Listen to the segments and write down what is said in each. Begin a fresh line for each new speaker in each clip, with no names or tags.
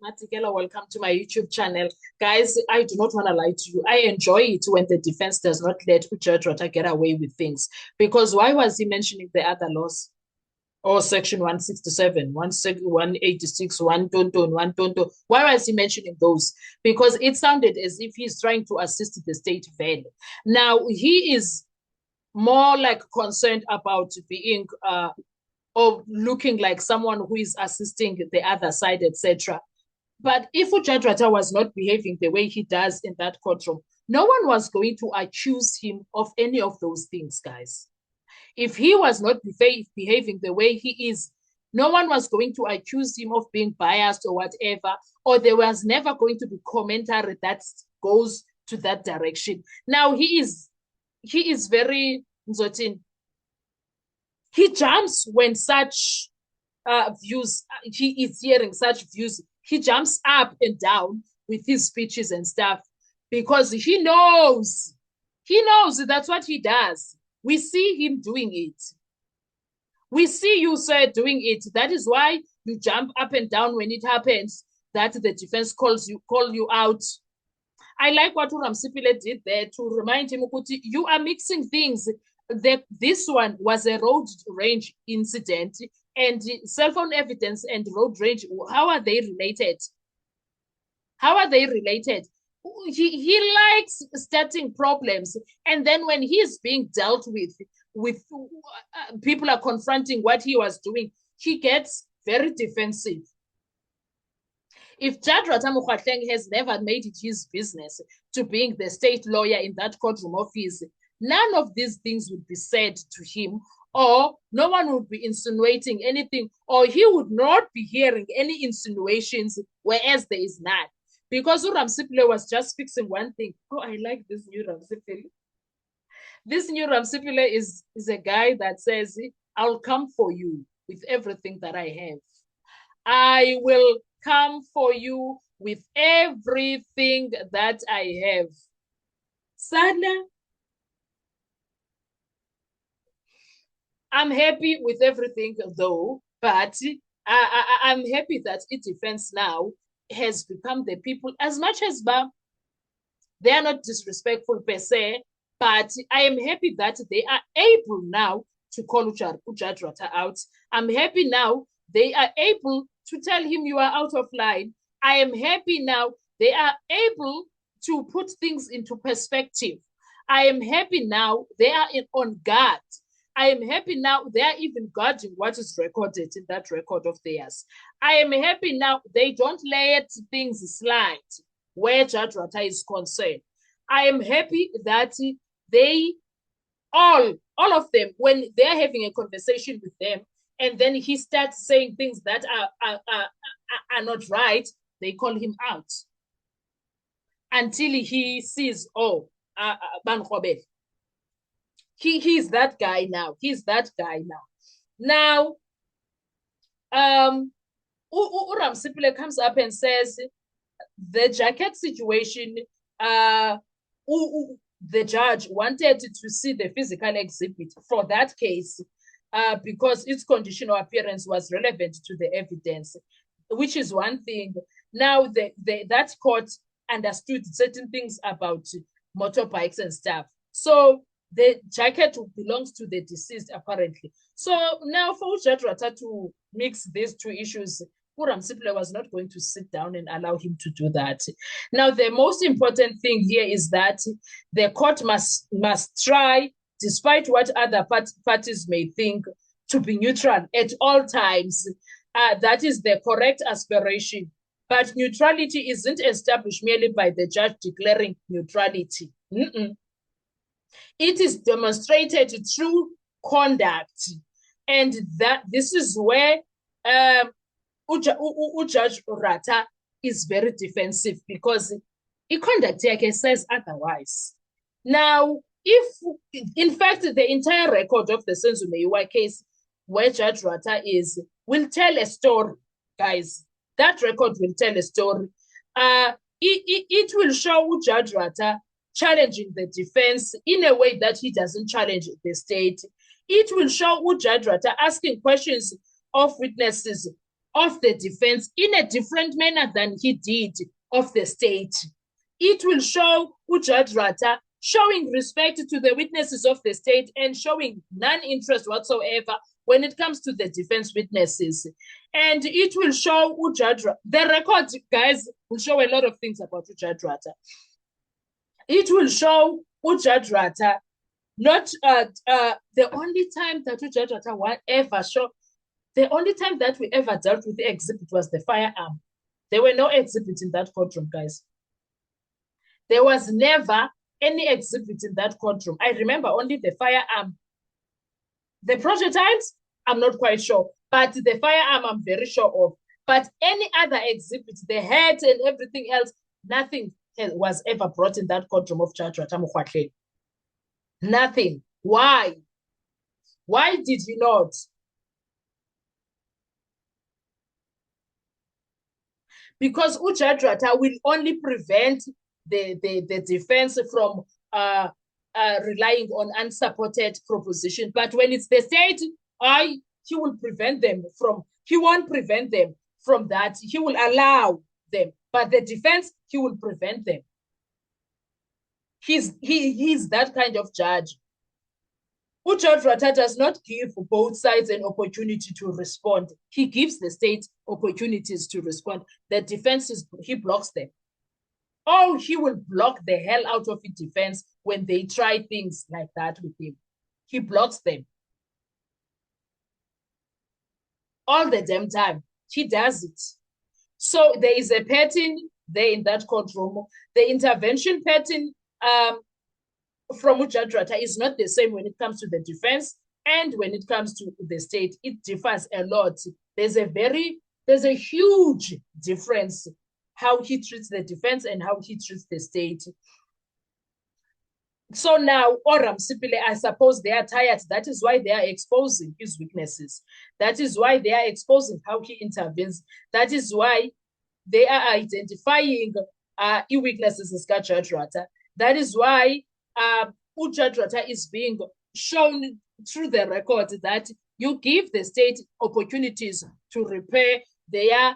Matikela, welcome to my YouTube channel. Guys, I do not want to lie to you. I enjoy it when the defense does not let Judge Rota get away with things. Because why was he mentioning the other laws? Or Section 167, 186, 1 ton, 1 ton. Why was he mentioning those? Because it sounded as if he's trying to assist the state veil. Now, he is more like concerned about being or looking like someone who is assisting the other side, etc. But if Judge Rata was not behaving the way he does in that courtroom, no one was going to accuse him of any of those things, guys. If he was not behaving the way he is, no one was going to accuse him of being biased or whatever, or there was never going to be commentary that goes to that direction. Now he is very Nzotin. He jumps when such views, he is hearing such views. He jumps up and down with his speeches and stuff because he knows that's what he does. We see him doing it. We see you, sir, doing it. That is why you jump up and down when it happens, that the defense call you out. I like what Ramsipile did there to remind him, you are mixing things. This one was a road rage incident, and cell phone evidence and road rage, how are they related? How are they related? He likes starting problems, and then when he's being dealt with people are confronting what he was doing, he gets very defensive. If Judge Rata Mokgoatlheng has never made it his business to being the state lawyer in that courtroom office, none of these things would be said to him, or no one would be insinuating anything, or he would not be hearing any insinuations, whereas there is none. Because Ramsipile was just fixing one thing. Oh, I like this new Ramsipile. This new Ramsipile is a guy that says, I'll come for you with everything that I have. I will come for you with everything that I have. Sadly, I'm happy with everything though, but I'm happy that e-defense now has become the people, as much as they are not disrespectful per se, but I am happy that they are able now to call Judge Rata out. I'm happy now they are able to tell him you are out of line. I am happy now they are able to put things into perspective. I am happy now they are on guard. I am happy now they are even guarding what is recorded in that record of theirs. I am happy now they don't let things slide where Judge Rata is concerned. I am happy that they all of them, when they're having a conversation with them, and then he starts saying things that are not right, they call him out until he sees, oh, Bankobe. He's that guy now. He's that guy now. Now, Ramsipile comes up and says the jacket situation, the judge wanted to see the physical exhibit for that case because its conditional appearance was relevant to the evidence, which is one thing. Now, that court understood certain things about motorbikes and stuff. So the jacket belongs to the deceased, apparently. So now for Judge Rata to mix these two issues, Ramsipile was not going to sit down and allow him to do that. Now, the most important thing here is that the court must try, despite what other parties may think, to be neutral at all times. That is the correct aspiration. But neutrality isn't established merely by the judge declaring neutrality. It is demonstrated through conduct. And that this is where Judge Rata is very defensive because conduct says otherwise. Now, if, in fact, the entire record of the Senzo Meyiwa case where Judge Rata is will tell a story, guys. That record will tell a story. It will show Judge Rata challenging the defense in a way that he doesn't challenge the state. It will show Judge Rata asking questions of witnesses of the defense in a different manner than he did of the state. It will show Judge Ratha showing respect to the witnesses of the state and showing non-interest whatsoever when it comes to the defense witnesses. And it will show Judge Ratha. The record, guys, will show a lot of things about Judge Ratha. It will show Judge Ratha not the only time that Judge Ratha ever showed, the only time that we ever dealt with the exhibit was the firearm. There were no exhibits in that courtroom, guys. There was never any exhibit in that courtroom. I remember only the firearm. The projectiles, I'm not quite sure, but the firearm, I'm very sure of. But any other exhibits, the head and everything else, nothing was ever brought in that courtroom of Judge Ratha Mokgoatlheng. Nothing. Why? Why did he not? Because Judge Ratha will only prevent the defense from relying on unsupported proposition. But when it's the state, he will prevent them from, he won't prevent them from that. He will allow them. But the defense, he will prevent them. He's that kind of judge. Judge Ratha does not give both sides an opportunity to respond. He gives the state opportunities to respond. The defense, he blocks them. Oh, he will block the hell out of the defense when they try things like that with him. He blocks them. All the damn time. He does it. So there is a pattern there in that courtroom. The intervention pattern from Judge Ratha is not the same when it comes to the defense and when it comes to the state. It differs a lot. There's a huge difference how he treats the defense and how he treats the state. So now, Oram Sipile, I suppose they are tired. That is why they are exposing his weaknesses. That is why they are exposing how he intervenes. That is why they are identifying weaknesses in Judge Ratha. That is why Judge Ratha is being shown through the record that you give the state opportunities to repair their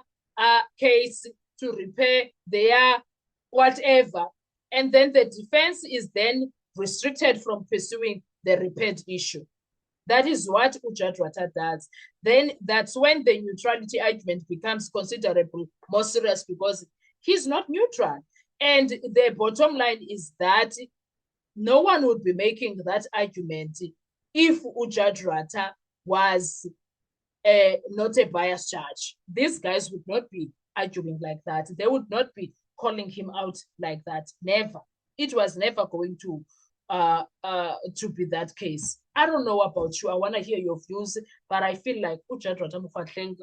case, to repair their whatever. And then the defense is then restricted from pursuing the repaired issue. That is what Judge Ratha does. Then that's when the neutrality argument becomes considerably more serious because he's not neutral. And the bottom line is that no one would be making that argument if Judge Ratha was not a biased judge. These guys would not be arguing like that. They would not be calling him out like that. Never. It was never going to be that case. I don't know about you. I want to hear your views, but I feel like Judge Ratha Mokgoatlheng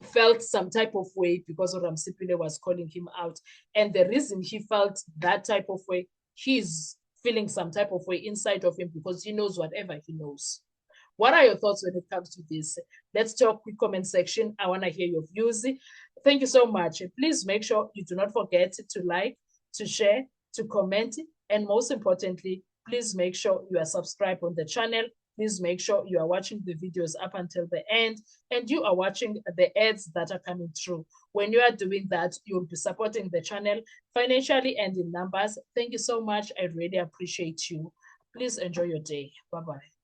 felt some type of way because Oram Sipile was calling him out. And the reason he felt that type of way, he's feeling some type of way inside of him because he knows whatever he knows. What are your thoughts when it comes to this? Let's talk quick comment section. I want to hear your views. Thank you so much. Please make sure you do not forget to like, to share, to comment, and most importantly, please make sure you are subscribed on the channel. Please make sure you are watching the videos up until the end and you are watching the ads that are coming through. When you are doing that, you'll be supporting the channel financially and in numbers. Thank you so much. I really appreciate you. Please enjoy your day. Bye-bye.